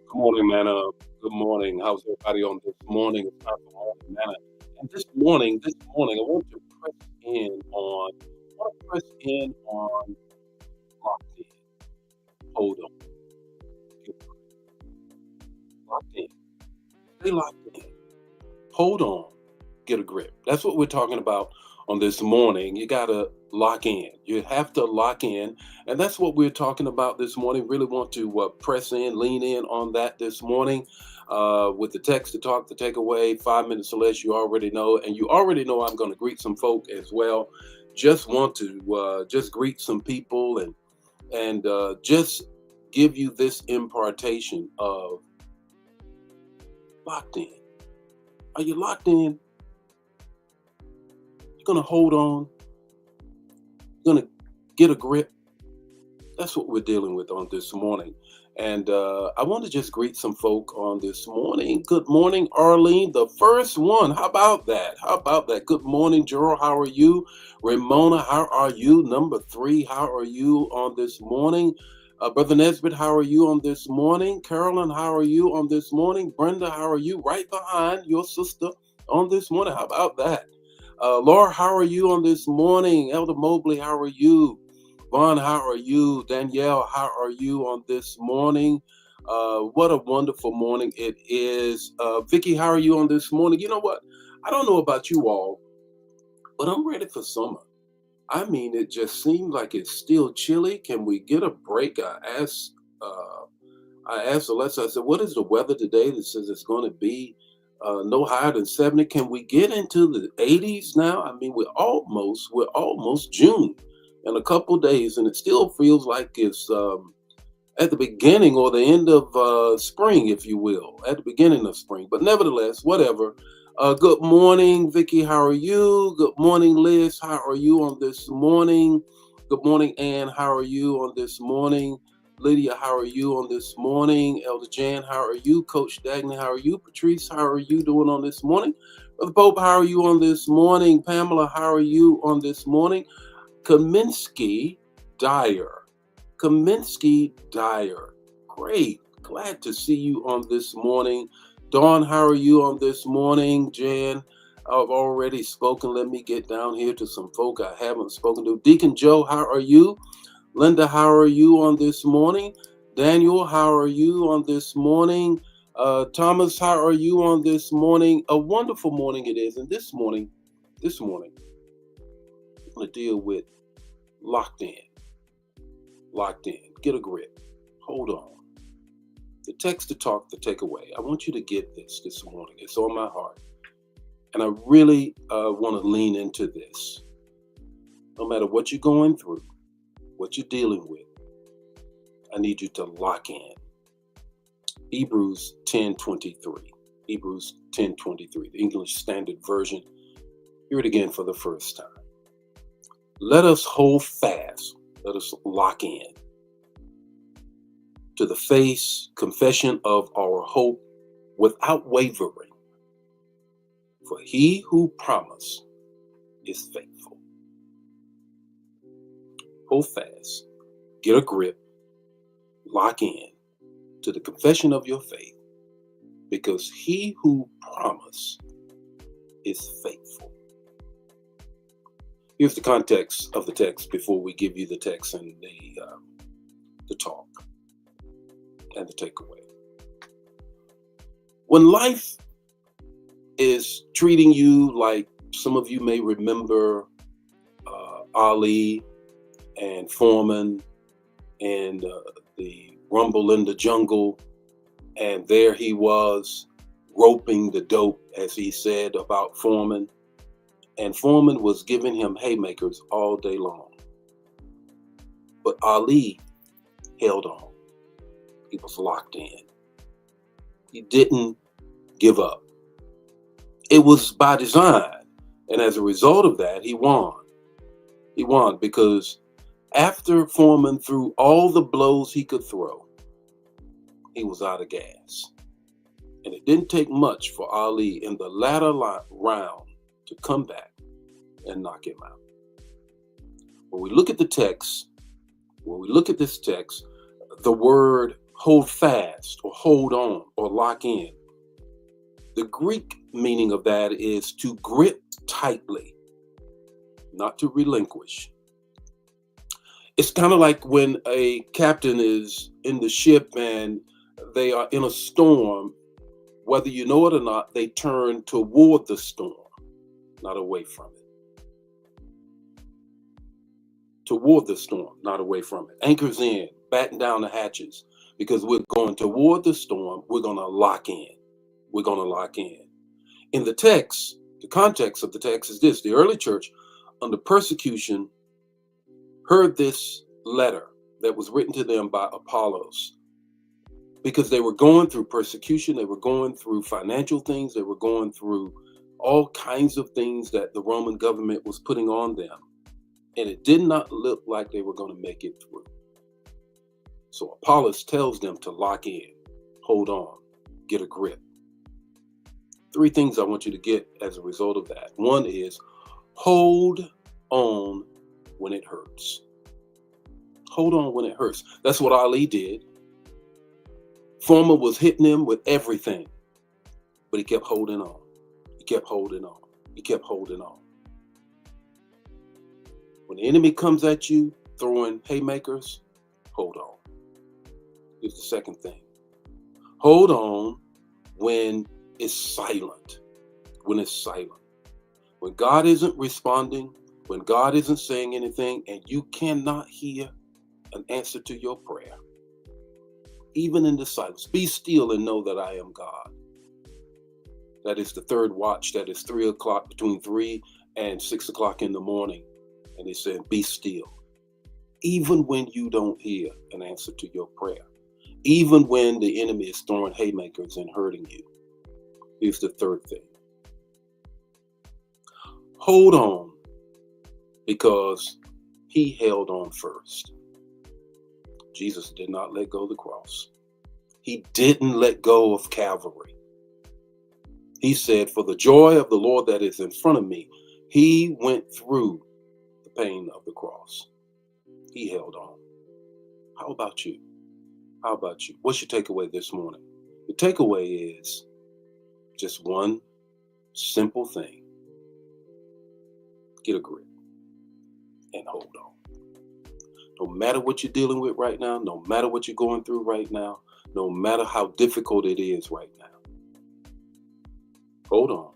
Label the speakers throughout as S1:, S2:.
S1: Good morning, Manna. Good morning. How's everybody on this morning? It's time for morning Manna. And this morning, I want to press in on locked in. Hold on, get locked in. Stay locked in. Hold on, get a grip. That's what we're talking about on this morning. You gotta lock in. You have to lock in, and that's what we're talking about this morning. Really want to press in, lean in on that this morning. With the text to talk, the takeaway, 5 minutes or less. You already know, and you already know I'm going to greet some folk as well. Just want to just greet some people and just give you this impartation of locked in. Are you locked in? You're gonna hold on. You're gonna get a grip. That's what we're dealing with on this morning. And I want to just greet some folk on this morning. Good morning, Arlene, the first one. How about that? How about that? Good morning, Gerald. How are you? Ramona, how are you? Number three, how are you on this morning? Brother Nesbitt, how are you on this morning? Carolyn, how are you on this morning? Brenda, how are you? Right behind your sister on this morning. How about that? Laura, how are you on this morning? Elder Mobley, how are you? Vaughn, how are you? Danielle, how are you on this morning? What a wonderful morning it is. Vicky, how are you on this morning? You know what? I don't know about you all, but I'm ready for summer. I mean, it just seems like it's still chilly. Can we get a break? Uh, I asked Alexa, I said, what is the weather today that says it's going to be no higher than 70? Can we get into the 80s now? I mean, we're almost June in a couple days, and it still feels like it's at the beginning or the end of spring, if you will, at the beginning of spring. But nevertheless, whatever. Good morning, Vicky. How are you? Good morning, Liz. How are you on this morning? Good morning, Ann. How are you on this morning? Lydia, how are you on this morning? Elder Jan, how are you? Coach Dagny, how are you? Patrice, how are you doing on this morning? Brother Pope, how are you on this morning? Pamela, how are you on this morning? Kaminsky Dyer. Kaminsky Dyer. Great. Glad to see you on this morning. Dawn, how are you on this morning? Jan, I've already spoken. Let me get down here to some folk I haven't spoken to. Deacon Joe, how are you? Linda, how are you on this morning? Daniel, how are you on this morning? Thomas, how are you on this morning? A wonderful morning it is. And this morning, I'm going to deal with locked in. Locked in. Get a grip. Hold on. The text to talk, the takeaway. I want you to get this morning. It's on my heart. And I really want to lean into this. No matter what you're going through, what you're dealing with, I need you to lock in. Hebrews 10:23. Hebrews 10:23, the English Standard Version. Hear it again for the first time. Let us hold fast. Let us lock in to the faith confession of our hope without wavering. For he who promised is faithful. Hold fast, get a grip, lock in to the confession of your faith, because he who promised is faithful. Here's the context of the text before we give you the text and the talk and the takeaway. When life is treating you like some of you may remember Ali and Foreman and the Rumble in the Jungle, and there he was roping the dope, as he said about Foreman, and Foreman was giving him haymakers all day long. But Ali held on. He was locked in. He didn't give up. It was by design. And as a result of that, he won. He won because after Foreman threw all the blows he could throw, he was out of gas. And it didn't take much for Ali in the latter round to come back and knock him out. When we look at the text, when we look at this text, the word hold fast or hold on or lock in. The Greek meaning of that is to grip tightly, not to relinquish. It's kind of like when a captain is in the ship and they are in a storm. Whether you know it or not, they turn toward the storm, not away from it. Toward the storm, not away from it. Anchors in, batten down the hatches, because we're going toward the storm. We're going to lock in. We're going to lock in. In the text, the context of the text is this: the early church, under persecution, heard this letter that was written to them by Apollos, because they were going through persecution, they were going through financial things, they were going through all kinds of things that the Roman government was putting on them. And it did not look like they were going to make it through. So Apollos tells them to lock in, hold on, get a grip. 3 things I want you to get as a result of that. One is hold on when it hurts. Hold on when it hurts. That's what Ali did. Foreman was hitting him with everything, but he kept holding on. He kept holding on. He kept holding on. When the enemy comes at you throwing haymakers, hold on. Here's the second thing. Hold on when it's silent. When it's silent. When God isn't responding, when God isn't saying anything, and you cannot hear an answer to your prayer. Even in the silence, be still and know that I am God. That is the third watch. That is 3 o'clock, between 3 and 6 o'clock in the morning. And he said, be still. Even when you don't hear an answer to your prayer. Even when the enemy is throwing haymakers and hurting you. Here's the third thing. Hold on, because he held on first. Jesus did not let go of the cross. He didn't let go of Calvary. He said, for the joy of the Lord that is in front of me, he went through the pain of the cross. He held on. How about you? How about you? What's your takeaway this morning? The takeaway is just one simple thing. Get a grip and hold on. No matter what you're dealing with right now, no matter what you're going through right now, no matter how difficult it is right now, hold on,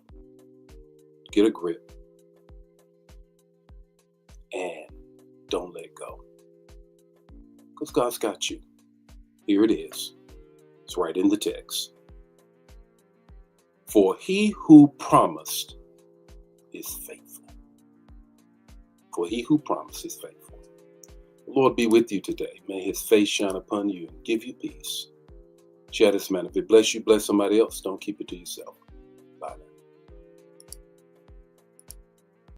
S1: get a grip, and don't let go. Because God's got you. Here it is. It's right in the text. For he who promised is faithful. For he who promised is faithful. The Lord be with you today. May his face shine upon you and give you peace. Share this, man. If it bless you, bless somebody else. Don't keep it to yourself.